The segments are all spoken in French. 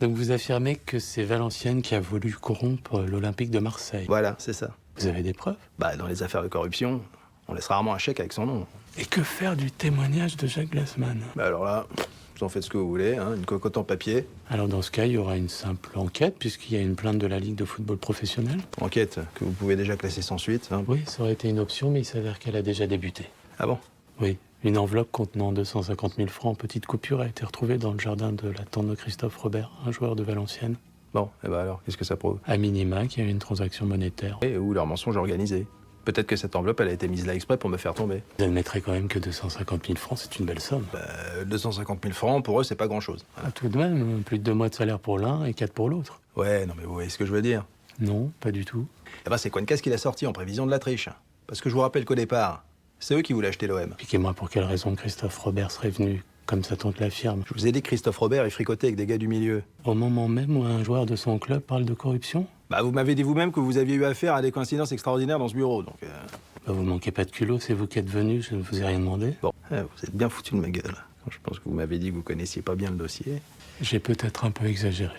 Donc vous affirmez que c'est Valenciennes qui a voulu corrompre l'Olympique de Marseille. Voilà, c'est ça. Vous avez des preuves? Bah, dans les affaires de corruption, on laisse rarement un chèque avec son nom. Et que faire du témoignage de Jacques Glassman? Bah alors là, vous en faites ce que vous voulez, hein, une cocotte en papier. Alors dans ce cas, il y aura une simple enquête, puisqu'il y a une plainte de la Ligue de football professionnel. Enquête que vous pouvez déjà classer sans suite. Hein. Oui, ça aurait été une option, mais il s'avère qu'elle a déjà débuté. Ah bon? Oui, une enveloppe contenant 250 000 francs en petites coupures a été retrouvée dans le jardin de la tante de Christophe Robert, un joueur de Valenciennes. Bon, et bah alors, qu'est-ce que ça prouve? À minima, qu'il y a eu une transaction monétaire. Et ou leur mensonge organisé. Peut-être que cette enveloppe, elle a été mise là exprès pour me faire tomber. Vous admettrez quand même que 250 000 francs, c'est une belle somme. 250 000 francs, pour eux, c'est pas grand-chose. Ah, tout de même, plus de 2 mois de salaire pour l'un et 4 pour l'autre. Ouais, non mais vous voyez ce que je veux dire. Non, pas du tout. Eh ben, c'est Quencasse qui l'a sorti en prévision de la triche. Parce que je vous rappelle qu'au départ, c'est eux qui voulaient acheter l'OM. Expliquez-moi pour quelle raison Christophe Robert serait venu, comme sa tante l'affirme. Je vous ai dit que Christophe Robert est fricoté avec des gars du milieu. Au moment même où un joueur de son club parle de corruption? Bah, vous m'avez dit vous-même que vous aviez eu affaire à des coïncidences extraordinaires dans ce bureau, donc... Bah, vous manquez pas de culot, c'est vous qui êtes venu, je ne vous ai rien demandé. Bon, vous êtes bien foutu de ma gueule. Je pense que vous m'avez dit que vous connaissiez pas bien le dossier. J'ai peut-être un peu exagéré.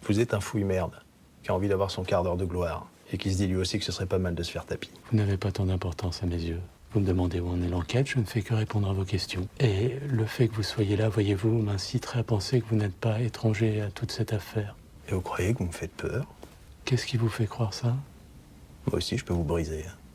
Vous êtes un fouille-merde, qui a envie d'avoir son quart d'heure de gloire, et qui se dit lui aussi que ce serait pas mal de se faire tapis. Vous n'avez pas tant d'importance à mes yeux. Vous me demandez où en est l'enquête, je ne fais que répondre à vos questions. Et le fait que vous soyez là, voyez-vous, m'inciterait à penser que vous n'êtes pas étranger à toute cette affaire. Et vous croyez que vous me faites peur? Qu'est-ce qui vous fait croire ça? Moi aussi, je peux vous briser.